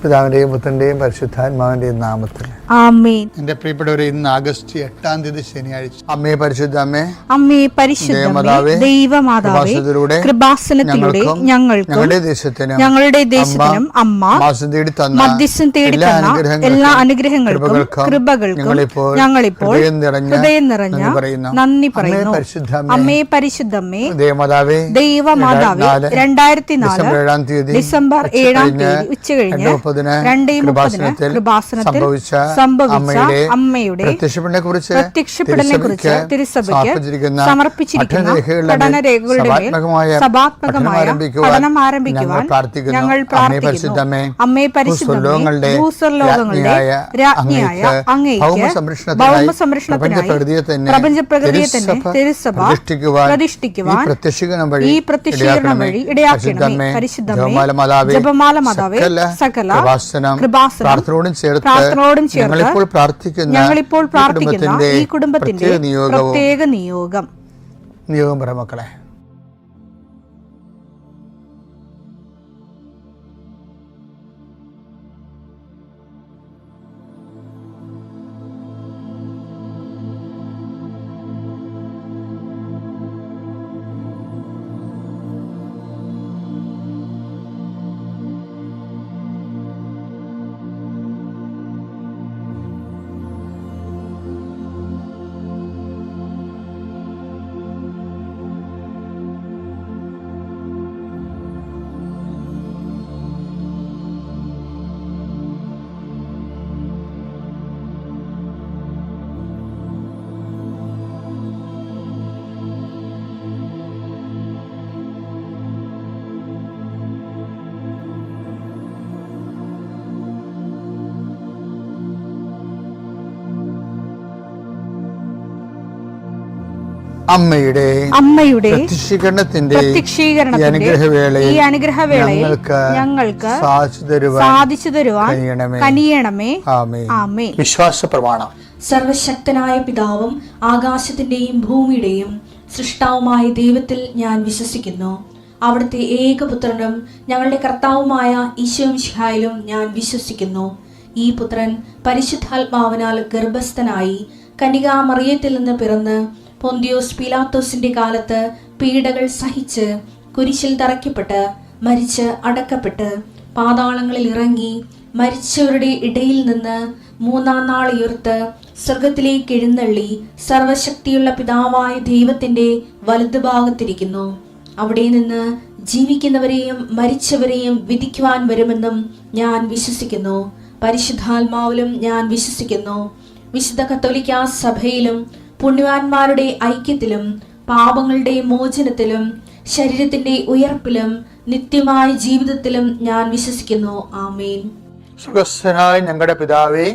പിതാവിന്റെയും പുത്രന്റെയും പരിശുദ്ധാത്മാവിന്റെയും നാമത്തിൽ ആമേൻ. എന്റെ പ്രിയപ്പെട്ടവരെ, ഇന്ന് ആഗസ്റ്റ് 8 ശനിയാഴ്ച. അമ്മേ പരിശുദ്ധ അമ്മേ, അമ്മേ പരിശുദ്ധമേ, ദൈവമാതാവേ, കൃപാസനത്തിലൂടെ ഞങ്ങളുടെ ദേശത്തിനും അമ്മ മധ്യസ്ഥം തേടി തന്ന എല്ലാ അനുഗ്രഹങ്ങൾക്കും കൃപകൾക്കും ഞങ്ങളിപ്പോൾ ഹൃദയം നിറഞ്ഞ നന്ദി പറയുന്നു. അമ്മേ പരിശുദ്ധമേ, ദൈവമാതാവേ, 2004 ഡിസംബർ 7 ഉച്ചകഴിഞ്ഞ് 2:30 കൃപാസനത്തിൽ സംഭവിച്ച അമ്മയുടെ പ്രത്യക്ഷപ്പെടലിനെക്കുറിച്ച് തിരുസഭയ്ക്ക് സമർപ്പിച്ചിരിക്കുന്ന പഠനരേഖകളുടെ മേൽ സഭാത്മകമായ പഠനം ആരംഭിക്കുവാൻ ഞങ്ങൾ പ്രാർത്ഥിക്കുന്നു. അമ്മേ പരിശുദ്ധമേ, ഭൂസ്വർലോകങ്ങളുടെ രാജ്ഞിയായ അങ്ങേയ്ക്ക് ഭൗമസംരക്ഷണത്തിനായി പ്രപഞ്ചപ്രകൃതിയെ തന്നെ തിരുസഭ പ്രതിഷ്ഠിക്കുവാൻ ഈ പ്രത്യക്ഷീകരണം വഴി ഇടയാക്കണമേ. പരിശുദ്ധമേ, ജപമാല മാതാവേ, സകല പ്രാർത്ഥനയോടും ചേർത്ത് ഞങ്ങളിപ്പോൾ പ്രാർത്ഥിക്കുന്ന ഈ കുടുംബത്തിന്റെ പ്രത്യേക നിയോഗം പറ മക്കളെ. അമ്മയുടെ പ്രത്യക്ഷീകരണത്തിന്റെ ഈ അനുഗ്രഹവേളയിൽ ഞങ്ങൾക്ക് സാധിച്ചു തരുവാൻ കനിയണമേ. ആമേൻ. വിശ്വാസ പ്രമാണം. സർവശക്തനായ പിതാവും ആകാശത്തിന്റെയും ഭൂമിയുടെയും സൃഷ്ടാവുമായ ദൈവത്തിൽ ഞാൻ വിശ്വസിക്കുന്നു. അവിടുത്തെ ഏകപുത്രനും ഞങ്ങളുടെ കർത്താവുമായ ഈശോമിശിഹായിലും ഞാൻ വിശ്വസിക്കുന്നു. ഈ പുത്രൻ പരിശുദ്ധാത്മാവിനാൽ ഗർഭസ്ഥനായി കന്യകാമറിയത്തിൽ നിന്ന് പിറന്ന് പൊന്തിയോസ് പീലാത്തോസിന്റെ കാലത്ത് പീഡകൾ സഹിച്ച് കുരിശിൽ തറയ്ക്കപ്പെട്ട് മരിച്ച് അടക്കപ്പെട്ട് പാതാളങ്ങളിൽ ഇറങ്ങി മരിച്ചവരുടെ ഇടയിൽ നിന്ന് 3-ാം നാൾ ഉയർത്ത് സ്വർഗത്തിലേക്ക് എഴുന്നള്ളി സർവശക്തിയുള്ള പിതാവായ ദൈവത്തിന്റെ വലതുഭാഗത്തിരിക്കുന്നു. അവിടെ നിന്ന് ജീവിക്കുന്നവരെയും മരിച്ചവരെയും വിധിക്കുവാൻ വരുമെന്നും ഞാൻ വിശ്വസിക്കുന്നു. പരിശുദ്ധാത്മാവിലും ഞാൻ വിശ്വസിക്കുന്നു. വിശുദ്ധ കത്തോലിക്കാ സഭയിലും പുണ്യവാന്മാരുടെ ഐക്യത്തിലും പാപങ്ങളുടെ മോചനത്തിലും ശരീരത്തിന്റെ ഉയർപ്പിലും നിത്യമായ ജീവിതത്തിലും ഞാൻ വിശ്വസിക്കുന്നു. ആമേൻ. സുഖസ്ഥനായ ഞങ്ങളുടെ പിതാവേ,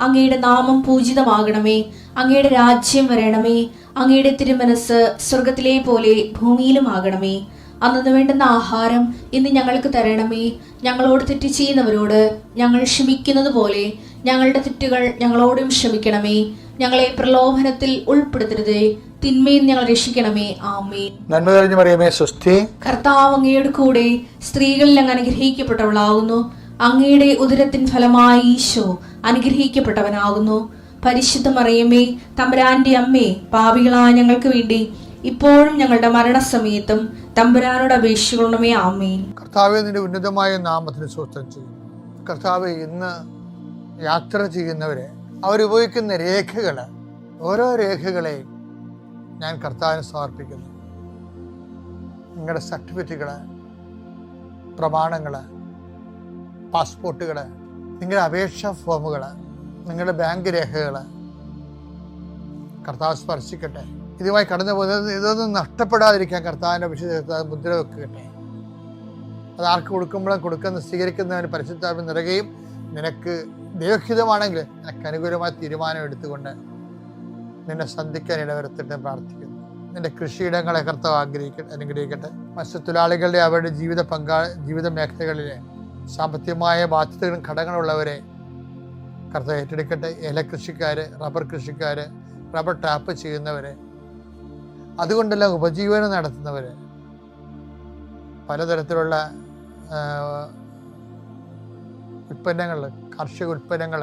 അങ്ങയുടെ നാമം പൂജിതമാകണമേ. അങ്ങയുടെ രാജ്യം വരണമേ. അങ്ങയുടെ തിരുമനസ് സ്വർഗത്തിലെ പോലെ ഭൂമിയിലും ആകണമേ. അന്നു വേണ്ടുന്ന ആഹാരം ഇന്ന് ഞങ്ങൾക്ക് തരണമേ. ഞങ്ങളോട് തെറ്റ് ചെയ്യുന്നവരോട് ഞങ്ങൾ ക്ഷമിക്കുന്നത് പോലെ ഞങ്ങളുടെ തെറ്റുകൾ ഞങ്ങളോടും ക്ഷമിക്കണമേ. ഞങ്ങളെ പ്രലോഭനത്തിൽ ഉൾപ്പെടുത്തരുതേ, തിന്മയിൽ ഞങ്ങൾ രക്ഷിക്കണമേ. ആമേൻ. നന്മ നിറഞ്ഞ മറിയമേ, സ്വസ്തി. കർത്താവ് അങ്ങയുടെ കൂടെ സ്ത്രീകളിൽ അങ്ങ് അനുഗ്രഹിക്കപ്പെട്ടവളാകുന്നു. അങ്ങയുടെ ഉദരത്തിൻ ഫലമായി ഈശോ അനുഗ്രഹിക്കപ്പെട്ടവനാകുന്നു. പരിശുദ്ധ മറിയമേ, തമ്പുരാന്റെ അമ്മേ, പാപികളായ ഞങ്ങൾക്ക് വേണ്ടി ഇപ്പോഴും ഞങ്ങളുടെ മരണസമയത്തും തമ്പുരാനോട് അപേക്ഷിക്കണമേ. ആമേൻ. കർത്താവേ, നിന്റെ ഉന്നതമായ നാമത്തിന് സ്തോത്രം ചെയ്യുന്നു. കർത്താവേ, ഇന്ന് യാത്ര ചെയ്യുന്നവരെ അവരുപയോഗിക്കുന്ന രേഖകൾ, ഓരോ രേഖകളെയും ഞാൻ കർത്താവിന് സമർപ്പിക്കുന്നു. നിങ്ങളുടെ സർട്ടിഫിക്കറ്റുകൾ, പ്രമാണങ്ങൾ, പാസ്പോർട്ടുകൾ, നിങ്ങളുടെ അപേക്ഷാ ഫോമുകൾ, നിങ്ങളുടെ ബാങ്ക് രേഖകൾ കർത്താവ് സ്പർശിക്കട്ടെ. ഇതുമായി കടന്നു പോകുന്നത് ഇതൊന്നും നഷ്ടപ്പെടാതിരിക്കാൻ കർത്താവിൻ്റെ വിശുദ്ധ മുദ്ര വെക്കട്ടെ. അത് ആർക്ക് കൊടുക്കുമ്പോഴും സ്വീകരിക്കുന്നവന് പരിശുദ്ധാത്മ നിറയുകയും നിനക്ക് ദൈവഹിതമാണെങ്കിൽ നിനക്ക് അനുകൂലമായ തീരുമാനം എടുത്തുകൊണ്ട് നിന്നെ സന്ധിക്കാൻ ഇടവരുത്തട്ടെ പ്രാർത്ഥിക്കുന്നു. നിന്റെ കൃഷിയിടങ്ങളെ കർത്താവ് അനുഗ്രഹിക്കട്ടെ. മത്സ്യത്തൊഴിലാളികളുടെ അവരുടെ ജീവിത മേഖലകളിലെ സാമ്പത്തികമായ ബാധ്യതകളും ഘടകങ്ങളുള്ളവരെ കർത്താവ് ഏറ്റെടുക്കട്ടെ. ഏലകൃഷിക്കാർ, റബ്ബർ കൃഷിക്കാർ, റബ്ബർ ടാപ്പ് ചെയ്യുന്നവരെ, അതുകൊണ്ടെല്ലാം ഉപജീവനം നടത്തുന്നവർ, പലതരത്തിലുള്ള ഉൽപ്പന്നങ്ങൾ, കാർഷിക ഉൽപ്പന്നങ്ങൾ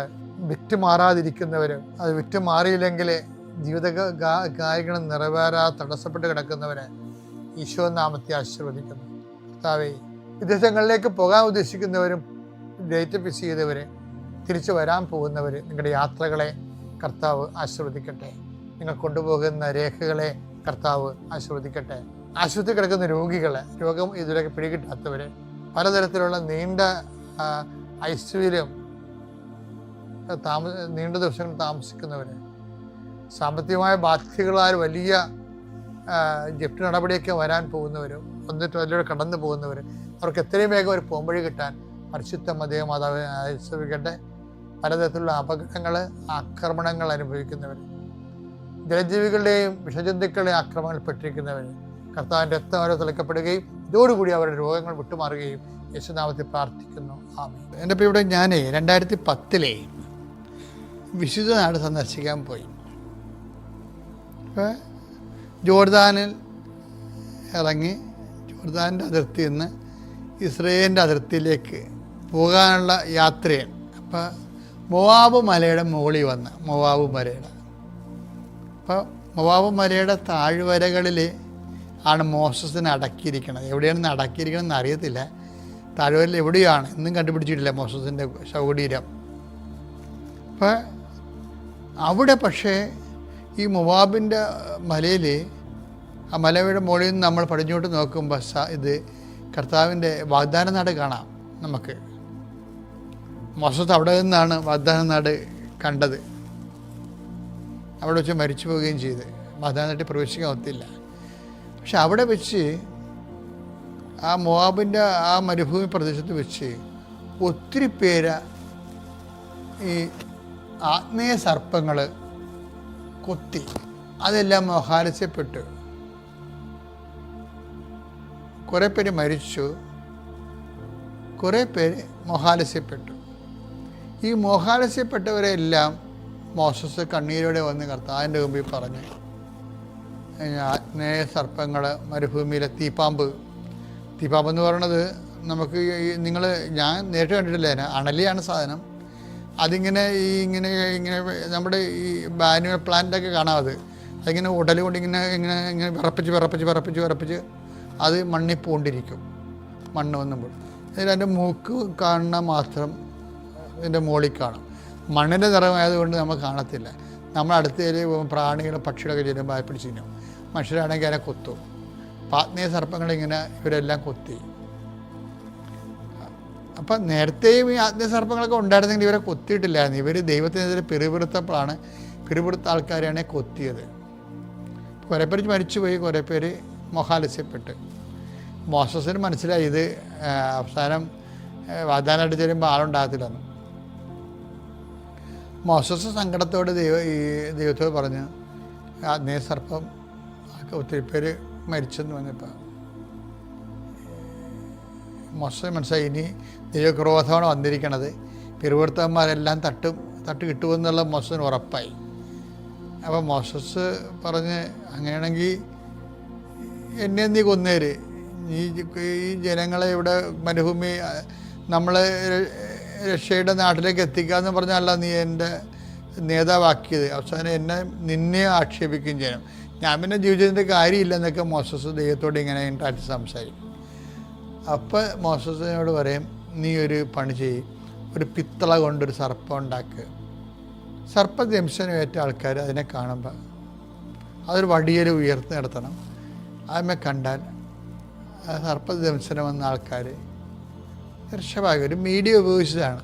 വിറ്റുമാറാതിരിക്കുന്നവർ, അത് വിറ്റുമാറിയില്ലെങ്കിൽ ജീവിത കാര്യങ്ങൾ നിറവേറാതെ തടസ്സപ്പെട്ട് കിടക്കുന്നവരെ ഈശോ നാമത്തെ ആശീർവദിക്കുന്നു. കർത്താവേ, വിദേശങ്ങളിലേക്ക് പോകാൻ ഉദ്ദേശിക്കുന്നവരും ഡേറ്റ് ഫിക്സ് ചെയ്തവർ, തിരിച്ചു വരാൻ പോകുന്നവർ, നിങ്ങളുടെ യാത്രകളെ കർത്താവ് ആശീർവദിക്കട്ടെ. നിങ്ങൾ കൊണ്ടുപോകുന്ന രേഖകളെ കർത്താവ് ആശീർവദിക്കട്ടെ. ആശുപത്രി കിടക്കുന്ന രോഗികളെ, രോഗം ഇതുവരെ പിടികിട്ടാത്തവർ, പലതരത്തിലുള്ള നീണ്ട ഐസിയുവിലും നീണ്ട ദിവസങ്ങൾ താമസിക്കുന്നവർ, സാമ്പത്തികമായ ബാധ്യതകളാൽ വലിയ ജപ്തി നടപടിയൊക്കെ വരാൻ പോകുന്നവരും വന്നിട്ട് അതിലൂടെ കടന്നു പോകുന്നവർ, അവർക്ക് എത്രയും വേഗം ഒരു പോംവഴി കിട്ടാൻ പരിശുദ്ധ മാതാവ് ആശീർവദിക്കട്ടെ. പലതരത്തിലുള്ള അപകടങ്ങൾ, ആക്രമണങ്ങൾ അനുഭവിക്കുന്നവർ, ജലജീവികളുടെയും വിഷജന്തുക്കളുടെയും ആക്രമണങ്ങളിൽ പെട്ടിരിക്കുന്നവർ, കർത്താവിൻ്റെ രക്തം അവരെ തിളക്കപ്പെടുകയും ഇതോടുകൂടി അവരുടെ രോഗങ്ങൾ വിട്ടുമാറുകയും യേശുനാമത്തിൽ പ്രാർത്ഥിക്കുന്നു. ആമേൻ. എൻ്റെ ഇപ്പോൾ ഇവിടെ ഞാൻ 2010 വിശുദ്ധ നാട് സന്ദർശിക്കാൻ പോയി. അപ്പോൾ ജോർദാനിൽ ഇറങ്ങി ജോർദാൻ്റെ അതിർത്തിയിൽ നിന്ന് ഇസ്രയേലിൻ്റെ അതിർത്തിയിലേക്ക് പോകാനുള്ള യാത്രയാണ്. അപ്പോൾ മൊവാബ് മലയുടെ മുകളിൽ വന്ന് മൊവാബ് മലയുടെ താഴ്വരകളിൽ ആണ് മോസസിനെ അടക്കിയിരിക്കുന്നത്. എവിടെയാണെന്ന് അടക്കിയിരിക്കണമെന്ന് അറിയത്തില്ല. താഴ്വരയിൽ എവിടെയാണ് ഇന്നും കണ്ടുപിടിച്ചിട്ടില്ല മോസസിൻ്റെ ശവകുടീരം. അപ്പോൾ അവിടെ പക്ഷേ ഈ മൊവാബിൻ്റെ മലയിൽ, ആ മലയുടെ മുകളിൽ നിന്ന് നമ്മൾ പടിഞ്ഞോട്ട് നോക്കുമ്പോൾ ഇത് കർത്താവിൻ്റെ വാഗ്ദാന നാട് കാണാം നമുക്ക്. മോസസ് അവിടെ നിന്നാണ് വാഗ്ദാന നാട് കണ്ടത്. അവിടെ വെച്ച് മരിച്ചു പോവുകയും ചെയ്ത് വാഗ്ദാന നാട്ടിൽ പ്രവേശിക്കാൻ ഒത്തില്ല. പക്ഷെ അവിടെ വെച്ച് ആ മൊവാബിൻ്റെ ആ മരുഭൂമി പ്രദേശത്ത് വെച്ച് ഒത്തിരി പേര് ഈ ആഗ്നേയ സർപ്പങ്ങൾ കൊത്തി, അതെല്ലാം മോഹാലസ്യപ്പെട്ടു. കുറേ പേര് മരിച്ചു, കുറേ പേര് മോഹാലസ്യപ്പെട്ടു. ഈ മോഹാലസ്യപ്പെട്ടവരെല്ലാം മോസസ് കണ്ണീരോടെ വന്ന് കർത്താവിൻ്റെ മുമ്പിൽ പറഞ്ഞു, ആഗ്നേയ സർപ്പങ്ങൾ, മരുഭൂമിയിലെ തീപ്പാമ്പ് എന്ന് പറയണത് നമുക്ക് ഞാൻ നേരിട്ട് കണ്ടിട്ടില്ല, അണലിയാണ് സാധനം. അതിങ്ങനെ ഇങ്ങനെ നമ്മുടെ ഈ ബാനുവൽ പ്ലാന്റൊക്കെ കാണാം. അതിങ്ങനെ ഉടൽ കൊണ്ട് ഇങ്ങനെ വിറപ്പിച്ച് അത് മണ്ണിൽ പൂണ്ടിരിക്കും. മണ്ണ് വന്നുമ്പോൾ അതിൻ്റെ മൂക്ക് കാണുന്ന മാത്രം ഇതിൻ്റെ മുകളിൽ കാണും. മണ്ണിൻ്റെ നിറമായതുകൊണ്ട് നമ്മൾ കാണത്തില്ല. നമ്മൾ അടുത്തേൽ പ്രാണികളും പക്ഷികളൊക്കെ ചെല്ലുമ്പോൾ അത് പിടിച്ച് തിന്നും. മനുഷ്യരാണെങ്കിൽ അതിനെ കൊത്തും. ആഗ്നേയ സർപ്പങ്ങളിങ്ങനെ ഇവരെല്ലാം കൊത്തി. അപ്പം നേരത്തെയും ഈ ആഗ്നേയ സർപ്പങ്ങളൊക്കെ ഉണ്ടായിരുന്നെങ്കിൽ ഇവരെ കൊത്തിയിട്ടില്ലായിരുന്നു. ഇവർ ദൈവത്തിനെതിരെ പിറുപിറുത്ത ആൾക്കാരെയാണ് കൊത്തിയത്. കുറേ പേര് മരിച്ചുപോയി, കുറേ പേര് മോഹാലസ്യപ്പെട്ട്. മോസസിന് മനസ്സിലായി ഇത് അവസാനം വാഗ്ദാനമായിട്ട് ചെല്ലുമ്പോൾ ആളുണ്ടാകത്തില്ലെന്ന്. മോസസ് സങ്കടത്തോട് ദൈവത്തോട് പറഞ്ഞു, ആഗ്നേയ സർപ്പം ഒത്തിരി പേര് മരിച്ചെന്ന് പറഞ്ഞപ്പോൾ മോസസ് മനസ്സിലായി ഇനി ദൈവക്രോധമാണ് വന്നിരിക്കണത്, പിറുപിറുത്തന്മാരെല്ലാം തട്ട് കിട്ടുമെന്നുള്ള മോസസിന് ഉറപ്പായി. അപ്പോൾ മോസസ് പറഞ്ഞ്, അങ്ങനെയാണെങ്കിൽ എന്നെ നീ കൊന്നേര്, ഈ ജനങ്ങളെ ഇവിടെ മരുഭൂമി നമ്മൾ രക്ഷയുടെ നാട്ടിലേക്ക് എത്തിക്കാമെന്ന് പറഞ്ഞല്ല നീ എൻ്റെ നേതാവാക്കിയത്. അവസാനം നിന്നെ ആക്ഷേപിക്കുകയും ചെയ്യണം. ഞാൻ പിന്നെ ജീവിച്ചതിൻ്റെ കാര്യമില്ലെന്നൊക്കെ മോസസ് ദൈവത്തോട് ഇങ്ങനെ ഇൻട്രാക്ട് സംസാരിക്കും. അപ്പോൾ മോസസിനോട് പറയും, നീ ഒരു പണി ചെയ്യും, ഒരു പിത്തള കൊണ്ടൊരു സർപ്പം ഉണ്ടാക്കുക. സർപ്പദംശനമേറ്റ ആൾക്കാർ അതിനെ കാണുമ്പോൾ അതൊരു വടിയിൽ ഉയർത്തി നടത്തണം. അതിനെ കണ്ടാൽ സർപ്പദംശനം വന്ന ആൾക്കാർ രക്ഷഭാഗ്യം ഒരു മീഡിയ ഉപയോഗിച്ചതാണ്.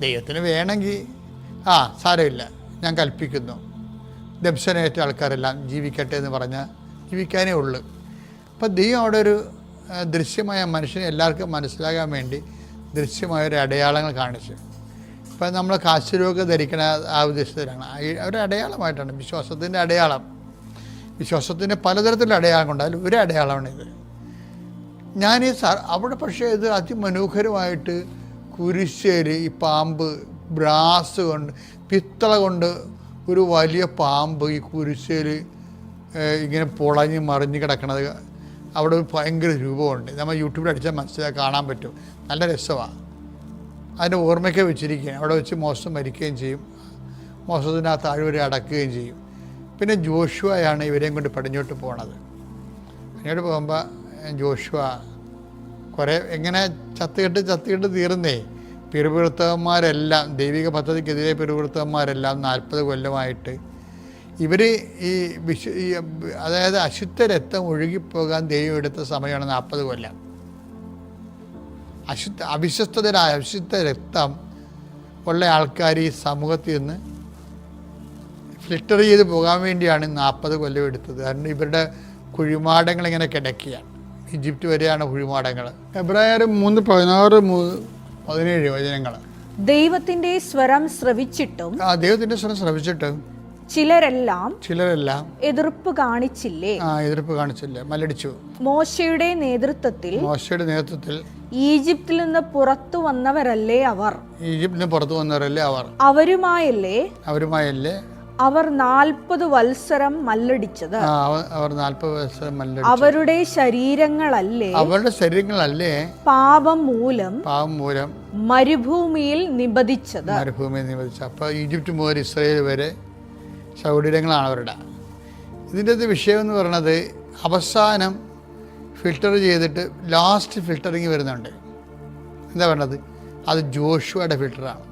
ദൈവത്തിന് വേണമെങ്കിൽ സാരമില്ല, ഞാൻ കൽപ്പിക്കുന്നു, ദംശനമേറ്റ ആൾക്കാരെല്ലാം ജീവിക്കട്ടെ എന്ന് പറഞ്ഞാൽ ജീവിക്കാനേ ഉള്ളൂ. അപ്പം ദൈവം അവിടെ ഒരു ദൃശ്യമായ മനുഷ്യനെ എല്ലാവർക്കും മനസ്സിലാകാൻ വേണ്ടി ദൃശ്യമായൊരു അടയാളങ്ങൾ കാണിച്ചു. ഇപ്പം നമ്മൾ കാശുരോഗം ധരിക്കണ ആ ഉദ്ദേശത്തിലാണ്. ഒരു അടയാളമായിട്ടാണ്, വിശ്വാസത്തിൻ്റെ അടയാളം. വിശ്വാസത്തിൻ്റെ പലതരത്തിലുള്ള അടയാളങ്ങളുണ്ട്, അതിൽ ഒരു അടയാളമാണിത്. അവിടെ പക്ഷേ ഇത് അതിമനോഹരമായിട്ട് കുരിശേല്, ഈ പാമ്പ് ബ്രാസ് കൊണ്ട്, പിത്തള കൊണ്ട് ഒരു വലിയ പാമ്പ് ഈ കുരിശേൽ ഇങ്ങനെ പൊളഞ്ഞ് മറിഞ്ഞ് കിടക്കണത് അവിടെ ഒരു ഭയങ്കര രൂപമുണ്ട്. നമ്മൾ യൂട്യൂബിൽ അടിച്ചാൽ കാണാൻ പറ്റും. നല്ല രസമാണ്. അതിൻ്റെ ഓർമ്മയ്ക്ക് വെച്ചിരിക്കുകയാണ്. അവിടെ വെച്ച് മോശം മരിക്കുകയും ചെയ്യും, മോശത്തിന് ആ താഴ്വര അടക്കുകയും ചെയ്യും. പിന്നെ ജോഷുവയാണ് ഇവരെയും കൊണ്ട് പടിഞ്ഞോട്ട് പോണത്. പടിഞ്ഞോട്ട് പോകുമ്പോൾ ജോഷുവ കുറേ എങ്ങനെ ചത്തുകെട്ട് തീർന്നേ. പിറുപിറുത്തവന്മാരെല്ലാം, ദൈവിക പദ്ധതിക്കെതിരെ പിറുപിറുത്തവന്മാരെല്ലാം 40 കൊല്ലമായിട്ട് ഇവർ അതായത് അശുദ്ധ രക്തം ഒഴുകിപ്പോകാൻ ദൈവം എടുത്ത സമയമാണ് 40 കൊല്ലം. അവിശ്വസ്തത രക്തം ഉള്ള ആൾക്കാർ ഈ സമൂഹത്തിൽ നിന്ന് ഫിൽട്ടർ ചെയ്ത് പോകാൻ വേണ്ടിയാണ് 40 കൊല്ലം എടുത്തത്. കാരണം ഇവരുടെ കുഴിമാടങ്ങൾ ഇങ്ങനെ കിടക്കുകയാണ്. ഈജിപ്റ്റ് വരെയാണ് കുഴിമാടങ്ങൾ. എബ്രായർ 3:16-17 വചനങ്ങൾ. ദൈവത്തിന്റെ സ്വരം ശ്രവിച്ചിട്ടും ചിലരെല്ലാം എതിർപ്പ് കാണിച്ചില്ലേ, മല്ലടിച്ചു. മോശയുടെ നേതൃത്വത്തിൽ ഈജിപ്തിൽ നിന്ന് പുറത്തു വന്നവരല്ലേ അവർ. അവരുമായല്ലേ അവർ 40 വത്സരം മല്ലടിച്ചത്. അവരുടെ ശരീരങ്ങളല്ലേ പാപം മൂലം മരുഭൂമിയിൽ നിബദിച്ചത്. അപ്പോൾ ഈജിപ്റ്റ് മുതൽ ഇസ്രായേൽ വരെ ശൗര്യങ്ങളാണ് അവരുടെ. ഇതിൻ്റെ വിഷയം എന്ന് പറയുന്നത് അവസാനം ഫിൽട്ടർ ചെയ്തിട്ട് ലാസ്റ്റ് ഫിൽട്ടറിങ് വരുന്നുണ്ട്. എന്താ പറയുന്നത്? അത് ജോഷുവയുടെ ഫിൽട്ടറാണ്.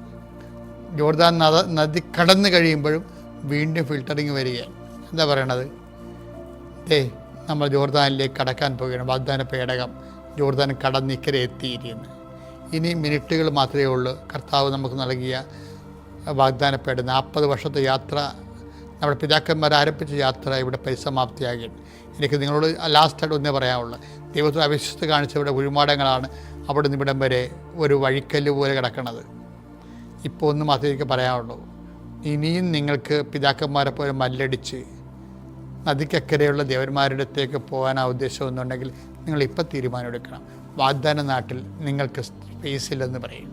ജോർദാൻ നദി കടന്നു കഴിയുമ്പോഴും വീണ്ടും ഫിൽട്ടറിങ് വരികയാണ്. എന്താ പറയണത്? നമ്മൾ ജോർദാനിലേക്ക് കടക്കാൻ പോവുകയാണ്. വാഗ്ദാന പേടകം ജോർദാൻ കടന്നിക്കരെ എത്തിയിരിക്കുന്നു. ഇനി മിനിറ്റുകൾ മാത്രമേ ഉള്ളൂ. കർത്താവ് നമുക്ക് നൽകിയ വാഗ്ദാന പേടകം 40 വർഷത്തെ യാത്ര, നമ്മുടെ പിതാക്കന്മാർ ആരംഭിച്ച യാത്ര ഇവിടെ പരിസമാപ്തിയാകുകയാണ്. എനിക്ക് നിങ്ങളോട് ലാസ്റ്റായിട്ട് ഒന്നേ പറയാനുള്ളൂ. ദൈവത്തിന് അവിശ്വസ്ത കാണിച്ചവരുടെ കുഴിമാടങ്ങളാണ് അവിടെ നിന്ന് ഇവിടം വരെ ഒരു വഴിക്കല്ല് പോലെ കിടക്കുന്നത്. ഇപ്പോൾ ഒന്ന് മാത്രമേ എനിക്ക് പറയാനുള്ളൂ. ഇനിയും നിങ്ങൾക്ക് പിതാക്കന്മാരെ പോലെ മല്ലടിച്ച് നദിക്കക്കരെയുള്ള ദേവന്മാരുടെ അടുത്തേക്ക് പോകാൻ ഉദ്ദേശം എന്നുണ്ടെങ്കിൽ നിങ്ങളിപ്പോൾ തീരുമാനമെടുക്കണം. വാഗ്ദാന നാട്ടിൽ നിങ്ങൾക്ക് സ്പേസില്ലെന്ന് പറയും.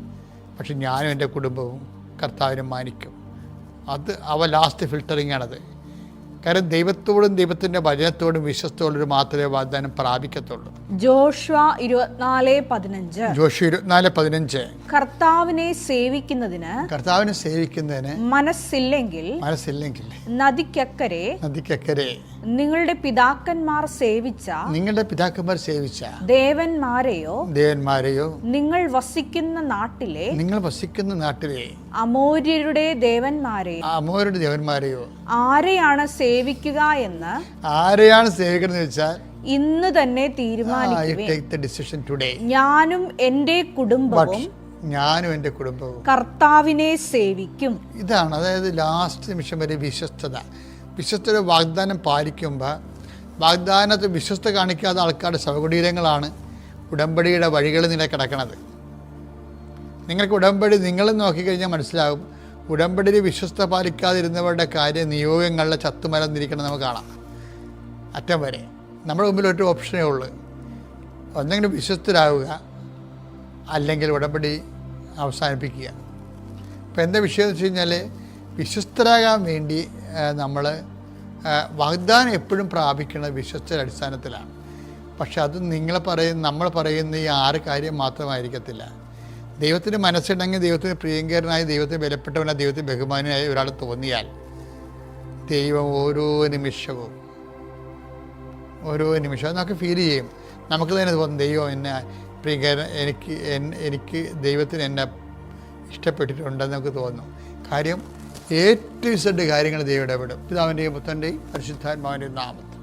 പക്ഷെ ഞാനും എൻ്റെ കുടുംബവും കർത്താവിനെ മാനിക്കും. അവ ലാസ്റ്റ് ഫിൽട്ടറിങ് ആണത്. കാരണം ദൈവത്തോടും ദൈവത്തിൻ്റെ വചനത്തോടും വിശ്വസ്തോടും മാത്രമേ വാഗ്ദാനം പ്രാപിക്കത്തുള്ളൂ. ജോഷുവ 24:15 കർത്താവിനെ സേവിക്കുന്നതിന് മനസ്സില്ലെങ്കിൽ നദിക്കക്കരെ നിങ്ങളുടെ പിതാക്കന്മാർ സേവിച്ച ദേവന്മാരെയോ നിങ്ങൾ വസിക്കുന്ന നാട്ടിലെ അമോര്യരുടെ ദേവന്മാരെയോ ആരെയാണ് സേവിക്കുക എന്ന് വെച്ചാൽ ഇന്ന് തന്നെ തീരുമാനിക്കുക. ഞാനും എൻ്റെ കുടുംബവും കർത്താവിനെ സേവിക്കും. ഇതാണ്, അതായത് ലാസ്റ്റ് നിമിഷം വരെ വിശ്വസ്തത വാഗ്ദാനം പാലിക്കുമ്പോൾ, വാഗ്ദാനത്തിൽ വിശ്വസ്ത കാണിക്കാത്ത ആൾക്കാരുടെ ശവകുടീരങ്ങളാണ് ഉടമ്പടിയുടെ വഴികളിൽ നില കിടക്കുന്നത്. നിങ്ങൾക്ക് ഉടമ്പടി നിങ്ങൾ നോക്കിക്കഴിഞ്ഞാൽ മനസ്സിലാകും. ഉടമ്പടിയിൽ വിശ്വസ്ത പാലിക്കാതിരുന്നവരുടെ നിയോഗങ്ങളുടെ ചത്തുമലർന്നിരിക്കണം നമുക്ക് കാണാം അറ്റം വരെ. നമ്മുടെ മുമ്പിൽ ഒരു ഓപ്ഷനേ ഉള്ളൂ. ഒന്നെങ്കിലും വിശ്വസ്തരാകുക, അല്ലെങ്കിൽ ഉടമ്പടി അവസാനിപ്പിക്കുക. അപ്പോൾ എന്താ വിഷയം എന്ന് വെച്ച് കഴിഞ്ഞാൽ, വിശ്വസ്തരാകാൻ വേണ്ടി നമ്മൾ വാഗ്ദാനം എപ്പോഴും പ്രാപിക്കുന്നത് വിശ്വസ്തയുടെ അടിസ്ഥാനത്തിലാണ്. പക്ഷെ അത് നമ്മൾ പറയുന്ന ഈ 6 കാര്യം മാത്രമായിരിക്കത്തില്ല. ദൈവത്തിന് മനസ്സിടങ്ങി, ദൈവത്തിന് പ്രിയങ്കരനായി, ദൈവത്തിന് ബലപ്പെട്ടവനായി, ദൈവത്തിന് ബഹുമാനായി ഒരാൾ തോന്നിയാൽ ദൈവം ഓരോ നിമിഷവും നമുക്ക് ഫീൽ ചെയ്യും. നമുക്ക് തന്നെ തോന്നും, ദൈവം എന്നെ പ്രിയങ്കരൻ, എനിക്ക് ദൈവത്തിന് എന്നെ ഇഷ്ടപ്പെട്ടിട്ടുണ്ടെന്ന് നമുക്ക് തോന്നും. കാര്യം A to Z കാര്യങ്ങൾ ദൈവം ഇടപെടും. പിതാവിൻ്റെയും പുത്രൻ്റെയും പരിശുദ്ധാത്മാവിൻ്റെയും നാമത്തിൽ.